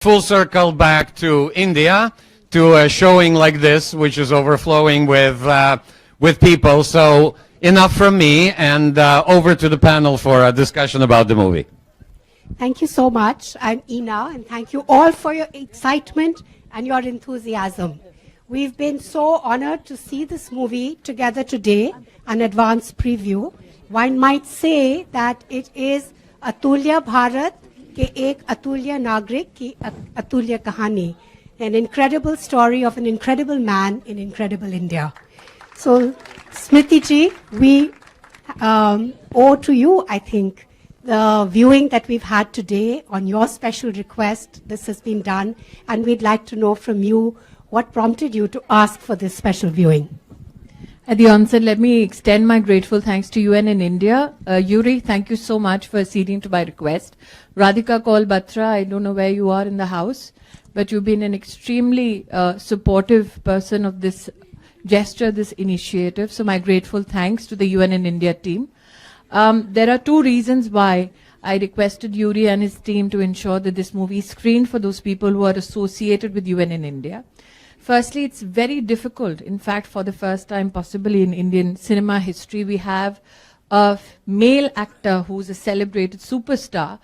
full circle back to India, to a showing like this, which is overflowing with people. So enough from me, and over to the panel for a discussion about the movie. Thank you so much. I'm Ina, and thank you all for your excitement and your enthusiasm. We've been so honored to see this movie together today, an advanced preview. One might say that it is Atulya Bharat ke ek Atulya Nagrik ki Atulya Kahani, an incredible story of an incredible man in incredible India. So, Smriti ji, we owe to you, I think, the viewing that we've had today on your special request. This has been done, and we'd like to know from you what prompted you to ask for this special viewing. At the onset, let me extend my grateful thanks to UN in India. Yuri, thank you so much for acceding to my request. Radhika Batra, I don't know where you are in the house, but you've been an extremely supportive person of this gesture, this initiative. So my grateful thanks to the UN in India team. There are two reasons why I requested Yuri and his team to ensure that this movie is screened for those people who are associated with UN in India. Firstly, it's very difficult. In fact, for the first time possibly in Indian cinema history, we have a male actor who's a celebrated superstar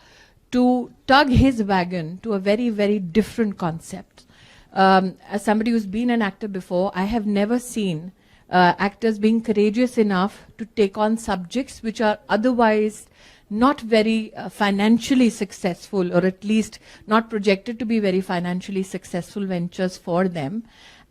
to tug his wagon to a very, very different concept. As somebody who's been an actor before, I have never seen actors being courageous enough to take on subjects which are otherwise not very financially successful, or at least not projected to be very financially successful ventures for them,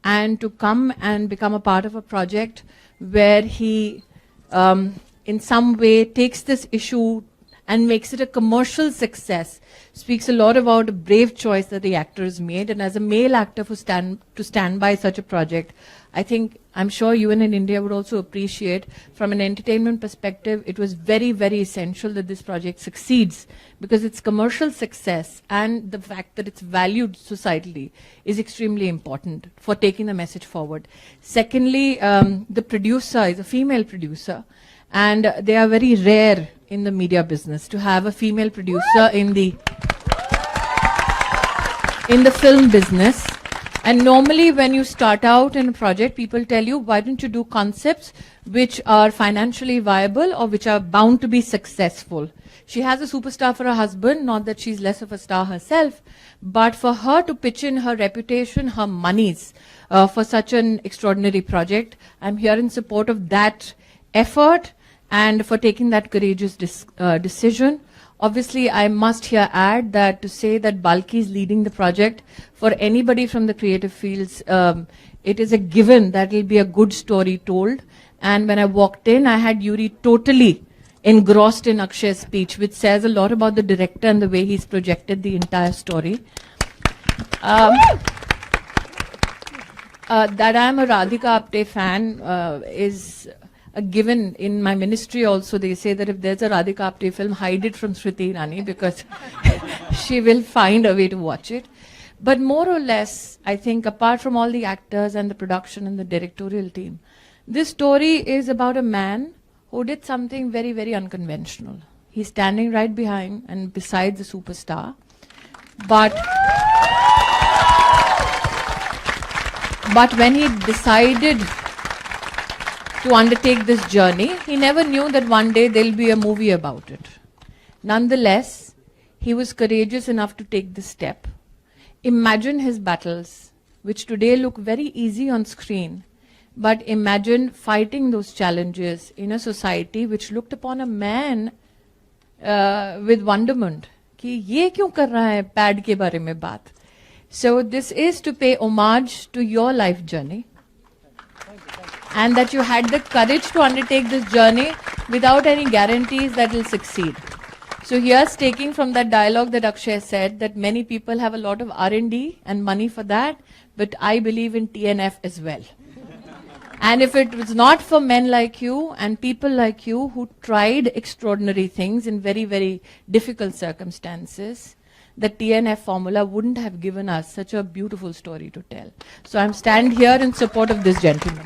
and to come and become a part of a project where he in some way takes this issue and makes it a commercial success, speaks a lot about a brave choice that the actor has made. And as a male actor to stand by such a project, I think, I'm sure UN in India would also appreciate, from an entertainment perspective, it was very, very essential that this project succeeds, because its commercial success and the fact that it's valued societally is extremely important for taking the message forward. Secondly, the producer is a female producer, and they are very rare in the media business to have a female producer in the film business. And normally when you start out in a project, people tell you, why don't you do concepts which are financially viable or which are bound to be successful? She has a superstar for her husband, not that she's less of a star herself, but for her to pitch in her reputation, her monies for such an extraordinary project, I'm here in support of that effort and for taking that courageous decision. Obviously, I must here add that to say that Balki is leading the project, for anybody from the creative fields, it is a given that it will be a good story told. And when I walked in, I had Yuri totally engrossed in Akshay's speech, which says a lot about the director and the way he's projected the entire story. That I'm a Radhika Apte fan is a given. In my ministry also, they say that if there's a Radhika Apte film, hide it from Smriti Irani, because she will find a way to watch it. But more or less, I think, apart from all the actors and the production and the directorial team, this story is about a man who did something very, very unconventional. He's standing right behind and beside the superstar. But when he decided to undertake this journey, he never knew that one day there'll be a movie about it. Nonetheless, he was courageous enough to take this step. Imagine his battles, which today look very easy on screen, but imagine fighting those challenges in a society which looked upon a man with wonderment. Ki ye kyun kar raha hai pad ke bare mein baat? So this is to pay homage to your life journey, and that you had the courage to undertake this journey without any guarantees that will succeed. So here's taking from that dialogue that Akshay said, that many people have a lot of R&D and money for that, but I believe in TNF as well. And if it was not for men like you and people like you who tried extraordinary things in very, very difficult circumstances, the TNF formula wouldn't have given us such a beautiful story to tell. So I'm stand here in support of this gentleman.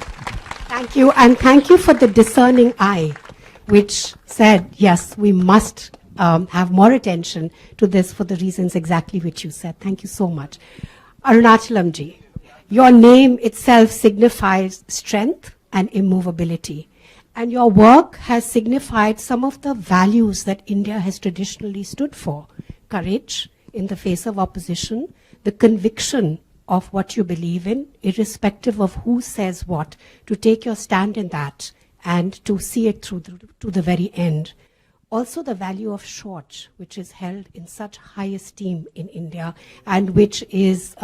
Thank you, and thank you for the discerning eye, which said, yes, we must have more attention to this for the reasons exactly which you said. Thank you so much. Arunachalam ji, your name itself signifies strength and immovability. And your work has signified some of the values that India has traditionally stood for. Courage in the face of opposition, the conviction of what you believe in, irrespective of who says what, to take your stand in that and to see it through to the very end. Also the value of short, which is held in such high esteem in India and which is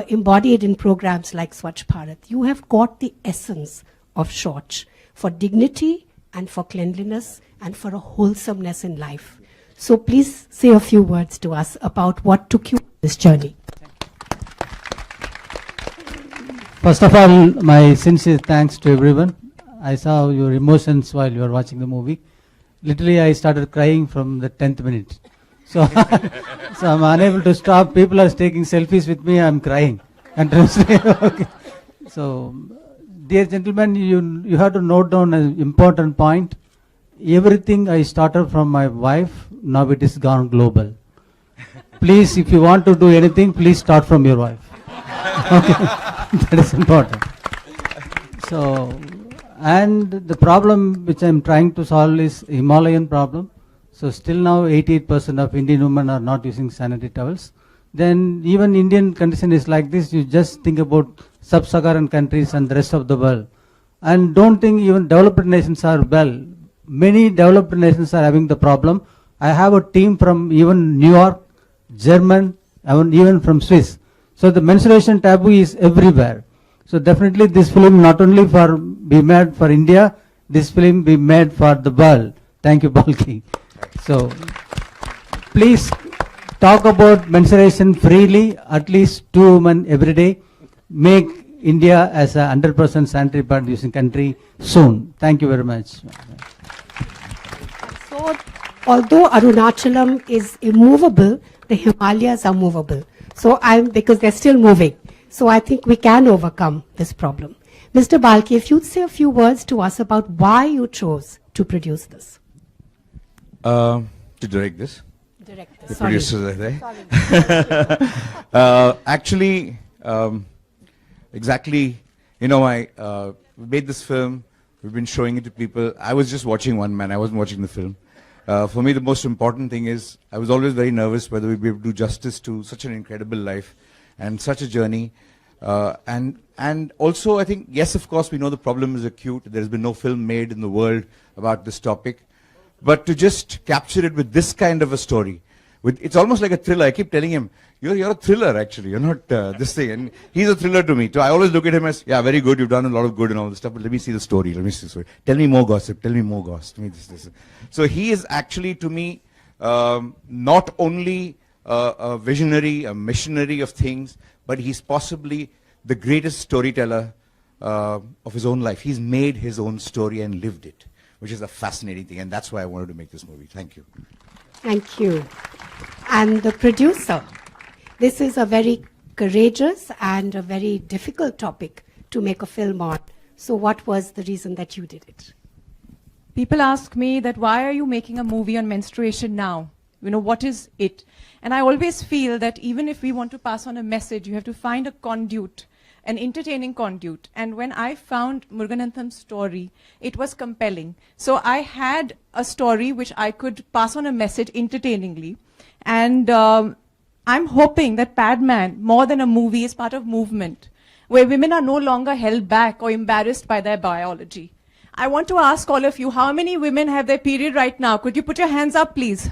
embodied in programs like Swachh Bharat. You have got the essence of short for dignity and for cleanliness and for a wholesomeness in life. So please say a few words to us about what took you on this journey. First of all, my sincere thanks to everyone. I saw your emotions while you were watching the movie. Literally, I started crying from the 10th minute. So, so I'm unable to stop. People are taking selfies with me. I'm crying. Okay. So, dear gentlemen, you have to note down an important point. Everything I started from my wife, now it is gone global. Please, if you want to do anything, please start from your wife. Okay, that is important. So, and the problem which I am trying to solve is Himalayan problem. So still now 88% of Indian women are not using sanitary towels. Then even Indian condition is like this. You just think about sub-Saharan countries and the rest of the world. And don't think even developed nations are well. Many developed nations are having the problem. I have a team from even New York, German, even from Swiss. So the menstruation taboo is everywhere. So definitely this film not only for be made for India, this film be made for the world. Thank you, Balki. So please talk about menstruation freely, at least 2 women every day. Make India as a 100% sanitary pad using country soon. Thank you very much. So, although Arunachalam is immovable, the Himalayas are movable. So because they're still moving. So I think we can overcome this problem. Mr. Balki, if you'd say a few words to us about why you chose to produce this. To direct this. Direct this. The Sorry. producers are there. Actually, exactly, you know, we made this film, we've been showing it to people. I was just watching one man, I wasn't watching the film. For me, the most important thing is, I was always very nervous whether we'd be able to do justice to such an incredible life and such a journey. And also, I think, yes, of course, we know the problem is acute. There's been no film made in the world about this topic. But to just capture it with this kind of a story, it's almost like a thriller. I keep telling him, you're a thriller, actually. You're not this thing. And he's a thriller to me. So I always look at him as, yeah, very good. You've done a lot of good and all this stuff. But let me see the story. Let me see the story. Tell me more gossip. Tell me more gossip. Tell me this. So he is actually, to me, not only a visionary, a missionary of things, but he's possibly the greatest storyteller of his own life. He's made his own story and lived it, which is a fascinating thing. And that's why I wanted to make this movie. Thank you. Thank you. And the producer. This is a very courageous and a very difficult topic to make a film on. So what was the reason that you did it? People ask me that why are you making a movie on menstruation now? You know, what is it? And I always feel that even if we want to pass on a message, you have to find a conduit, an entertaining conduit. And when I found Muruganatham's story, it was compelling. So I had a story which I could pass on a message entertainingly. And I'm hoping that Padman, more than a movie, is part of movement, where women are no longer held back or embarrassed by their biology. I want to ask all of you, how many women have their period right now? Could you put your hands up, please?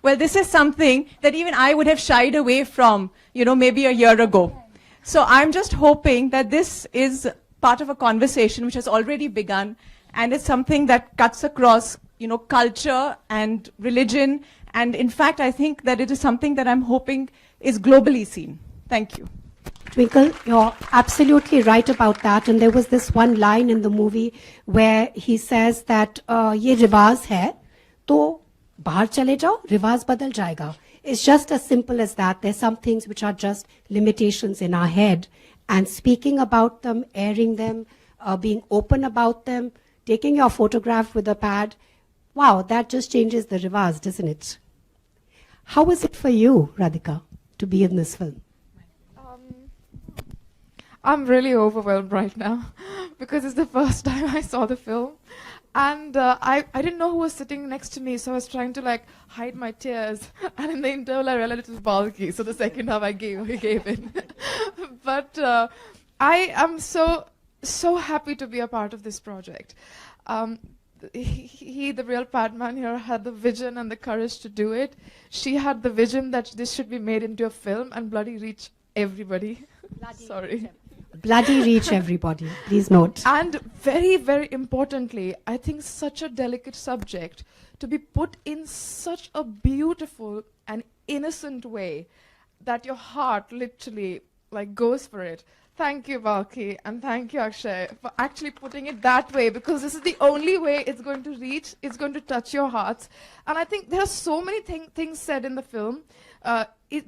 Well, this is something that even I would have shied away from, you know, maybe a year ago. So I'm just hoping that this is part of a conversation which has already begun, and it's something that cuts across, you know, culture and religion. And in fact, I think that it is something that I'm hoping is globally seen. Thank you. Twinkle, you're absolutely right about that. And there was this one line in the movie where he says that ye riwaz hai, to bahar chale jao, riwaz badal jayega. It's just as simple as that. There's some things which are just limitations in our head. And speaking about them, airing them, being open about them, taking your photograph with a pad, Wow, that just changes the reverse, doesn't it? How was it for you, Radhika, to be in this film? I'm really overwhelmed right now because it's the first time I saw the film. And I didn't know who was sitting next to me, so I was trying to like hide my tears. And in the interval, I realized it was bulky, so the second half I gave in. But I am so happy to be a part of this project. He, the real Padman here, had the vision and the courage to do it. She had the vision that this should be made into a film and bloody reach everybody. Sorry. Bloody reach everybody, please note. And very, very importantly, I think such a delicate subject to be put in such a beautiful and innocent way that your heart literally like goes for it. Thank you, Balki, and thank you, Akshay, for actually putting it that way, because this is the only way it's going to reach, it's going to touch your hearts. And I think there are so many things said in the film,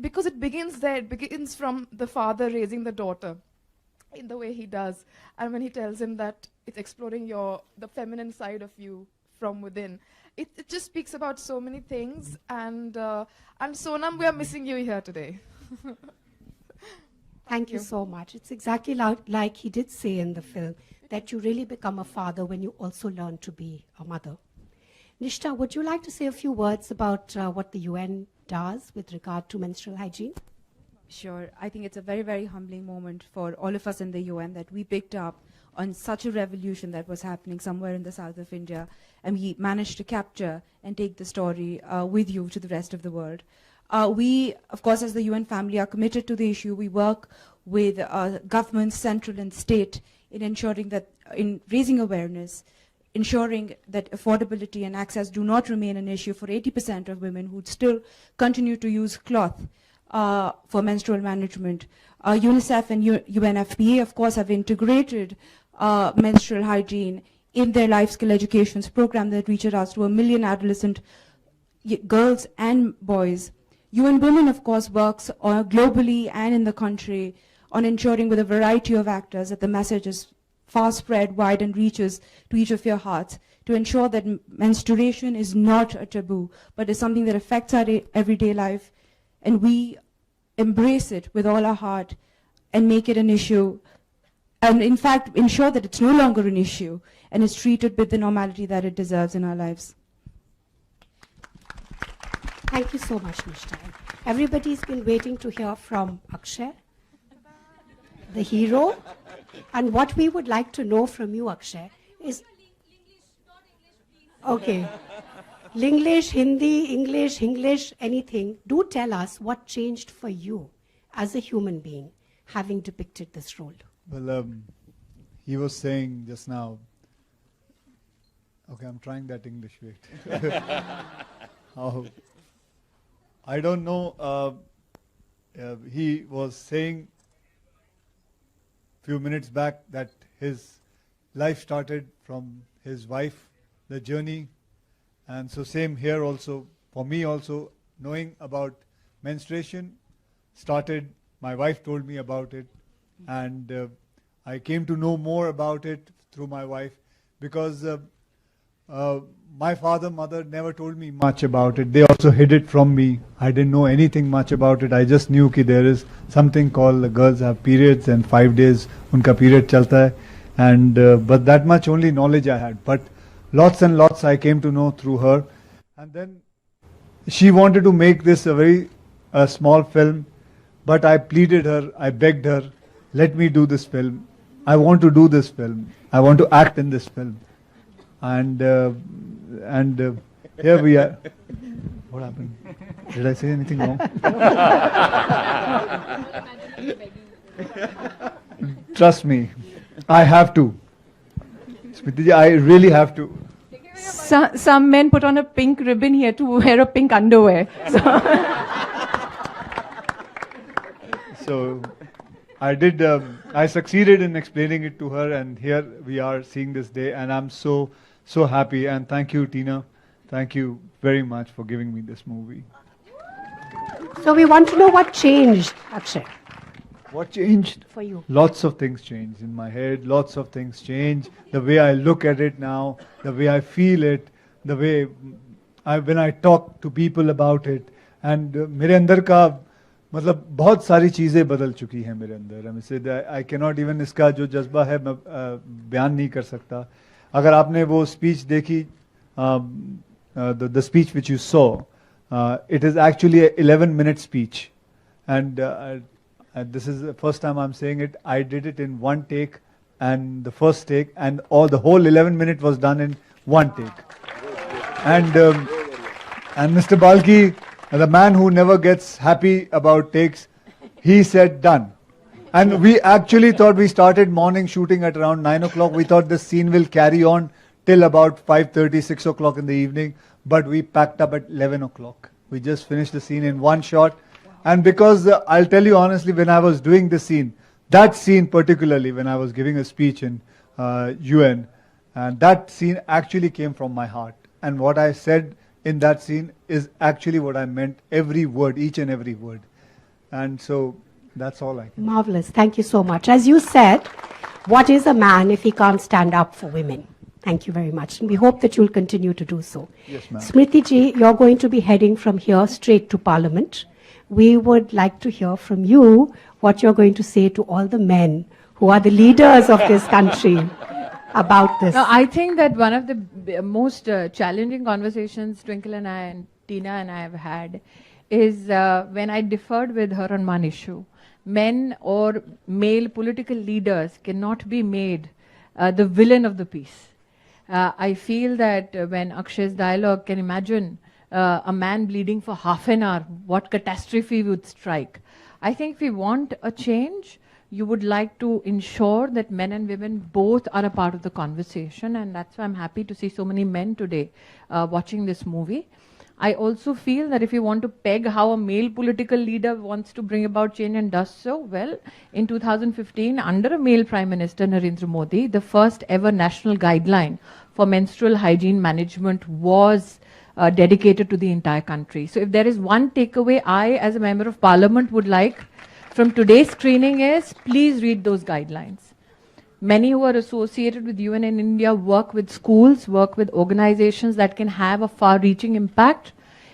because it begins there, it begins from the father raising the daughter in the way he does, and when he tells him that it's exploring the feminine side of you from within. It just speaks about so many things, and Sonam, we are missing you here today. Thank you so much. It's exactly like he did say in the film, that you really become a father when you also learn to be a mother. Nishta, would you like to say a few words about what the UN does with regard to menstrual hygiene? Sure. I think it's a very, very humbling moment for all of us in the UN that we picked up on such a revolution that was happening somewhere in the south of India, and we managed to capture and take the story with you to the rest of the world. We, of course, as the UN family, are committed to the issue. We work with governments, central and state, in ensuring that, in raising awareness, ensuring that affordability and access do not remain an issue for 80% of women who still continue to use cloth for menstrual management. UNICEF and UNFPA, of course, have integrated menstrual hygiene in their life skill educations program that reaches out to 1 million adolescent girls and boys. UN Women, of course, works globally and in the country on ensuring with a variety of actors that the message is far spread, wide, and reaches to each of your hearts, to ensure that menstruation is not a taboo, but is something that affects our everyday life, and we embrace it with all our heart and make it an issue, and in fact ensure that it's no longer an issue and is treated with the normality that it deserves in our lives. Thank you so much, Nishta. Everybody's been waiting to hear from Akshay, the hero. And what we would like to know from you, Akshay, is... Okay. Linglish, Hindi, English, anything. Do tell us what changed for you as a human being, having depicted this role. Well, he was saying just now... Okay, I'm trying that English, wait. I don't know, he was saying few minutes back that his life started from his wife, the journey, and so same here also, for me also, knowing about menstruation started, my wife told me about it, and I came to know more about it through my wife, because my father, mother never told me much about it. They also hid it from me. I didn't know anything much about it. I just knew that there is something called the girls have periods and 5 days unka period chalta hai. And but that much only knowledge I had. But lots and lots I came to know through her. And then she wanted to make this a very small film. But I pleaded her, I begged her, let me do this film. I want to do this film. I want to act in this film. And here we are. What happened? Did I say anything wrong? Trust me, I have to. Smriti, I really have to. Some men put on a pink ribbon here to wear a pink underwear. So I did. I succeeded in explaining it to her, and here we are seeing this day, and I'm so happy. And thank you, Tina. Thank you very much for giving me this movie. So we want to know what changed, Akshay, What changed? for you. Lots of things changed in my head. Lots of things changed. The way I look at it now, the way I feel it, the way when I talk to people about it, and मेरे अंदर का मतलब बहुत सारी चीज़ें बदल चुकी हैं मेरे अंदर. I cannot even इसका जो जज्बा है मैं बयान नहीं कर सकता. अगर आपने वो स्पीच देखी, the speech which you saw, it is actually a 11-minute speech, and this is the first time I'm saying it. I did it in one take, and the first take, and the whole 11 minute was done in one take. And Mr. Balki, the man who never gets happy about takes, he said done. And we actually thought, we started morning shooting at around 9 o'clock. We thought this scene will carry on till about 5:30, 6 o'clock in the evening. But we packed up at 11 o'clock. We just finished the scene in one shot. And because I'll tell you honestly, when I was doing the scene, that scene particularly, when I was giving a speech in UN, and that scene actually came from my heart. And what I said in that scene is actually what I meant, every word, each and every word. And so that's all I can. Marvelous. Thank you so much. As you said, what is a man if he can't stand up for women? Thank you very much. And we hope that you'll continue to do so. Yes, ma'am. Smriti ji, you're going to be heading from here straight to Parliament. We would like to hear from you what you're going to say to all the men who are the leaders of this country about this. No, I think that one of the most challenging conversations Twinkle and I and Tina and I have had is when I differed with her on one issue. Men or male political leaders cannot be made the villain of the piece. I feel that when Akshay's dialogue can imagine a man bleeding for half an hour, what catastrophe would strike. I think if we want a change, you would like to ensure that men and women both are a part of the conversation, and that's why I'm happy to see so many men today watching this movie. I also feel that if you want to peg how a male political leader wants to bring about change and does so, well, in 2015, under a male Prime Minister, Narendra Modi, the first ever national guideline for menstrual hygiene management was dedicated to the entire country. So if there is one takeaway I, as a member of parliament, would like from today's screening is, please read those guidelines. Many who are associated with UN and India work with schools, work with organizations that can have a far-reaching impact.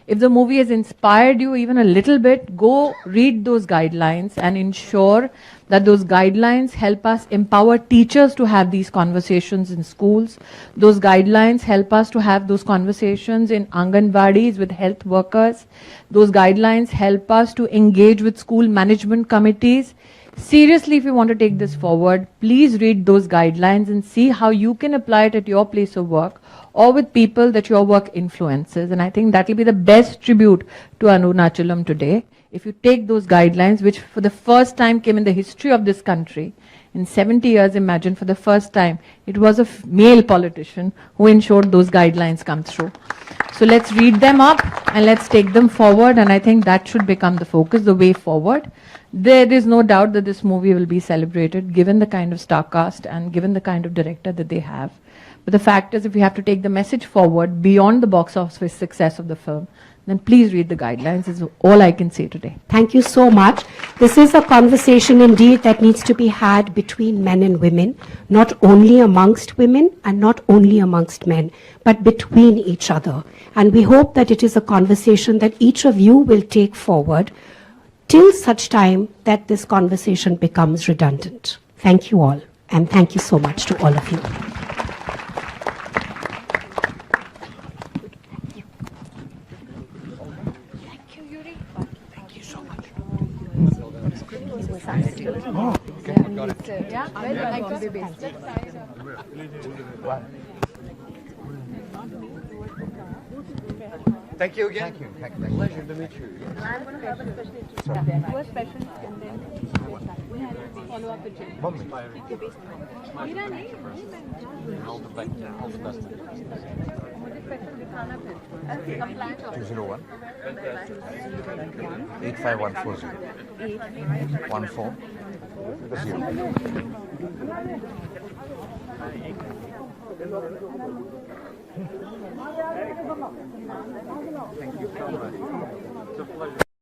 If the movie has inspired you even a little bit, go read those guidelines and ensure that those guidelines help us empower teachers to have these conversations in schools. Those guidelines help us to have those conversations in Anganwadis with health workers. Those guidelines help us to engage with school management committees. Seriously, if you want to take this forward, please read those guidelines and see how you can apply it at your place of work or with people that your work influences. And I think that will be the best tribute to Arunachalam today. If you take those guidelines, which for the first time came in the history of this country, in 70 years, imagine, for the first time, it was a male politician who ensured those guidelines come through. So let's read them up and let's take them forward. And I think that should become the focus, the way forward. There is no doubt that this movie will be celebrated, given the kind of star cast and given the kind of director that they have. But the fact is, if we have to take the message forward beyond the box office success of the film, then please read the guidelines, is all I can say today. Thank you so much. This is a conversation indeed that needs to be had between men and women, not only amongst women and not only amongst men, but between each other. And we hope that it is a conversation that each of you will take forward till such time that this conversation becomes redundant. Thank you all, and thank you so much to all of you. Thank you again. Thank you. Pleasure to meet you. I'm going to have a special interview. Do a special and then we have to follow up with Jim. All the best. मुझे special दिखाना फिर. Compliant officer. 201 85140 14. Thank you so much. It's a pleasure.